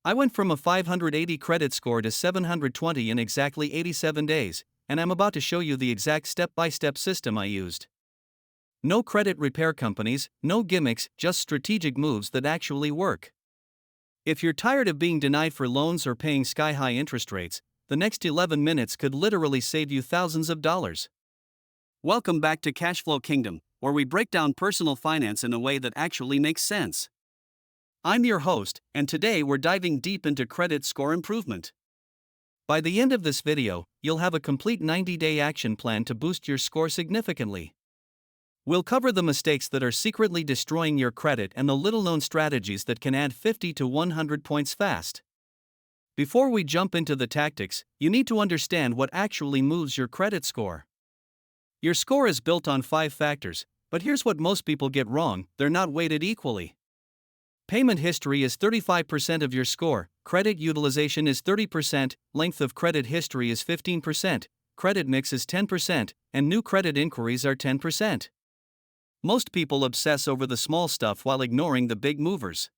I went from a 580 credit score to 720 in exactly 87 days, and I'm about to show you the exact step-by-step system I used. No credit repair companies, no gimmicks, just strategic moves that actually work. If you're tired of being denied for loans or paying sky-high interest rates, the next 11 minutes could literally save you thousands of dollars. Welcome back to Cashflow Kingdom, where we break down personal finance in a way that actually makes sense. I'm your host, and today we're diving deep into credit score improvement. By the end of this video, you'll have a complete 90-day action plan to boost your score significantly. We'll cover the mistakes that are secretly destroying your credit and the little-known strategies that can add 50 to 100 points fast. Before we jump into the tactics, you need to understand what actually moves your credit score. Your score is built on 5 factors, but here's what most people get wrong: they're not weighted equally. Payment history is 35% of your score, credit utilization is 30%, length of credit history is 15%, credit mix is 10%, and new credit inquiries are 10%. Most people obsess over the small stuff while ignoring the big movers.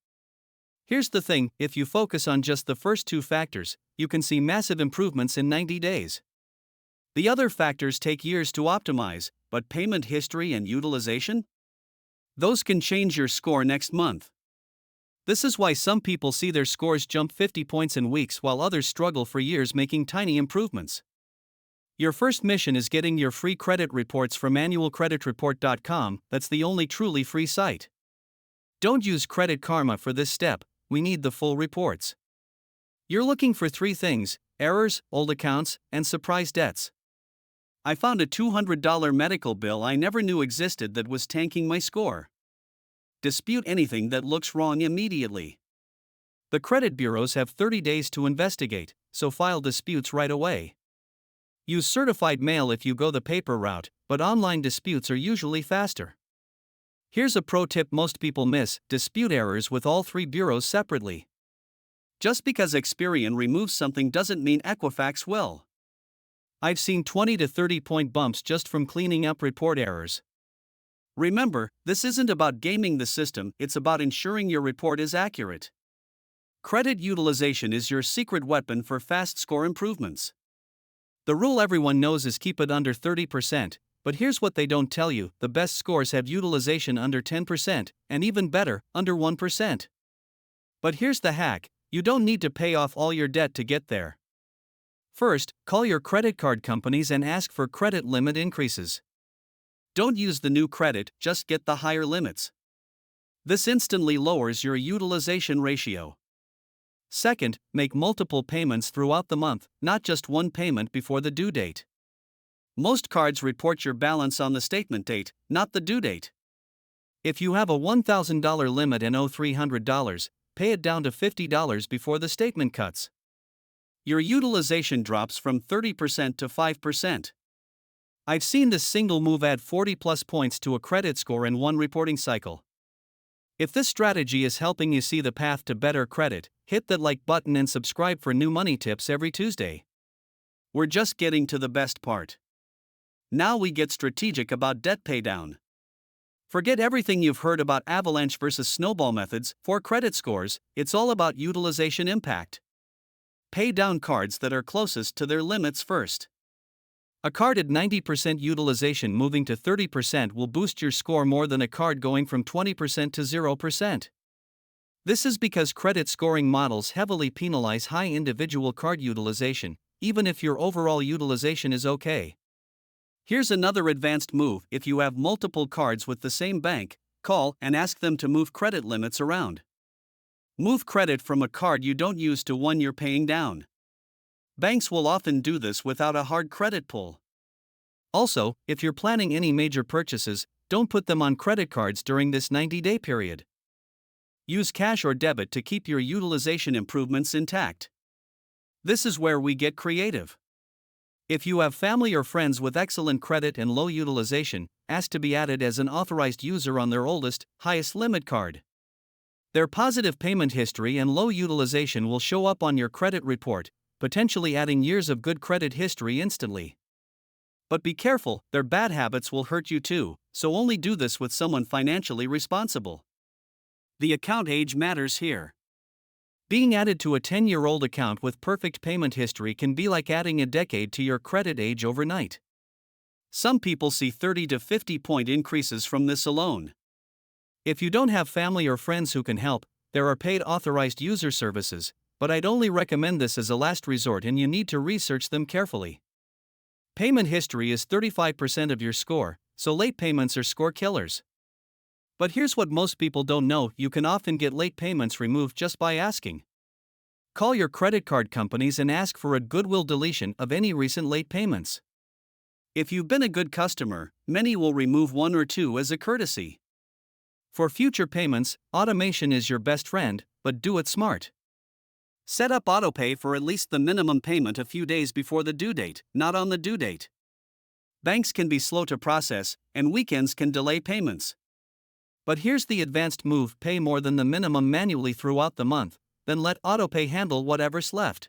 Here's the thing: if you focus on just the first 2 factors, you can see massive improvements in 90 days. The other factors take years to optimize, but payment history and utilization? Those can change your score next month. This is why some people see their scores jump 50 points in weeks while others struggle for years making tiny improvements. Your first mission is getting your free credit reports from annualcreditreport.com. That's the only truly free site. Don't use Credit Karma for this step, we need the full reports. You're looking for 3 things: errors, old accounts, and surprise debts. I found a $200 medical bill I never knew existed that was tanking my score. Dispute anything that looks wrong immediately. The credit bureaus have 30 days to investigate, so file disputes right away. Use certified mail if you go the paper route, but online disputes are usually faster. Here's a pro tip most people miss: dispute errors with all 3 bureaus separately. Just because Experian removes something doesn't mean Equifax will. I've seen 20 to 30 point bumps just from cleaning up report errors. Remember, this isn't about gaming the system, it's about ensuring your report is accurate. Credit utilization is your secret weapon for fast score improvements. The rule everyone knows is keep it under 30%, but here's what they don't tell you: the best scores have utilization under 10%, and even better, under 1%. But here's the hack: you don't need to pay off all your debt to get there. First, call your credit card companies and ask for credit limit increases. Don't use the new credit, just get the higher limits. This instantly lowers your utilization ratio. Second, make multiple payments throughout the month, not just one payment before the due date. Most cards report your balance on the statement date, not the due date. If you have a $1,000 limit and owe $300, pay it down to $50 before the statement cuts. Your utilization drops from 30% to 5%. I've seen this single move add 40 plus points to a credit score in one reporting cycle. If this strategy is helping you see the path to better credit, hit that like button and subscribe for new money tips every Tuesday. We're just getting to the best part. Now we get strategic about debt paydown. Forget everything you've heard about avalanche versus snowball methods for credit scores, it's all about utilization impact. Pay down cards that are closest to their limits first. A card at 90% utilization moving to 30% will boost your score more than a card going from 20% to 0%. This is because credit scoring models heavily penalize high individual card utilization, even if your overall utilization is okay. Here's another advanced move: if you have multiple cards with the same bank, call and ask them to move credit limits around. Move credit from a card you don't use to one you're paying down. Banks will often do this without a hard credit pull. Also, if you're planning any major purchases, don't put them on credit cards during this 90-day period. Use cash or debit to keep your utilization improvements intact. This is where we get creative. If you have family or friends with excellent credit and low utilization, ask to be added as an authorized user on their oldest, highest limit card. Their positive payment history and low utilization will show up on your credit report, potentially adding years of good credit history instantly. But be careful, their bad habits will hurt you too, so only do this with someone financially responsible. The account age matters here. Being added to a 10-year-old account with perfect payment history can be like adding a decade to your credit age overnight. Some people see 30 to 50 point increases from this alone. If you don't have family or friends who can help, there are paid authorized user services, but I'd only recommend this as a last resort and you need to research them carefully. Payment history is 35% of your score, so late payments are score killers. But here's what most people don't know: you can often get late payments removed just by asking. Call your credit card companies and ask for a goodwill deletion of any recent late payments. If you've been a good customer, many will remove one or two as a courtesy. For future payments, automation is your best friend, but do it smart. Set up autopay for at least the minimum payment a few days before the due date, not on the due date. Banks can be slow to process, and weekends can delay payments. But here's the advanced move: pay more than the minimum manually throughout the month, then let autopay handle whatever's left.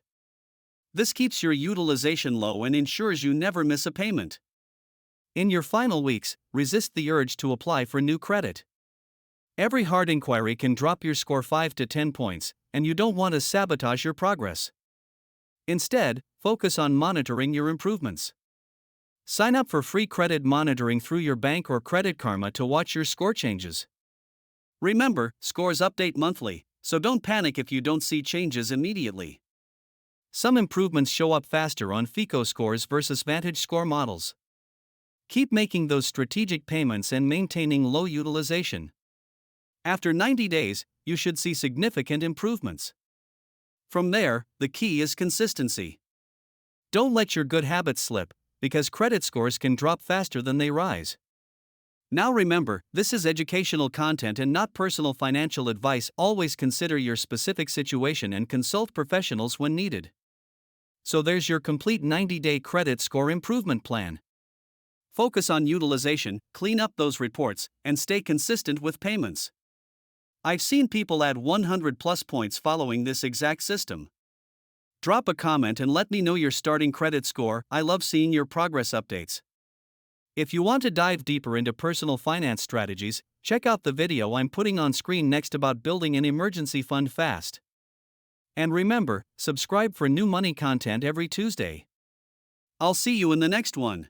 This keeps your utilization low and ensures you never miss a payment. In your final weeks, resist the urge to apply for new credit. Every hard inquiry can drop your score 5 to 10 points, and you don't want to sabotage your progress. Instead, focus on monitoring your improvements. Sign up for free credit monitoring through your bank or Credit Karma to watch your score changes. Remember, scores update monthly, so don't panic if you don't see changes immediately. Some improvements show up faster on FICO scores versus Vantage score models. Keep making those strategic payments and maintaining low utilization. After 90 days, you should see significant improvements. From there, the key is consistency. Don't let your good habits slip, because credit scores can drop faster than they rise. Now remember, this is educational content and not personal financial advice. Always consider your specific situation and consult professionals when needed. So there's your complete 90-day credit score improvement plan. Focus on utilization, clean up those reports, and stay consistent with payments. I've seen people add 100 plus points following this exact system. Drop a comment and let me know your starting credit score. I love seeing your progress updates. If you want to dive deeper into personal finance strategies, check out the video I'm putting on screen next about building an emergency fund fast. And remember, subscribe for new money content every Tuesday. I'll see you in the next one.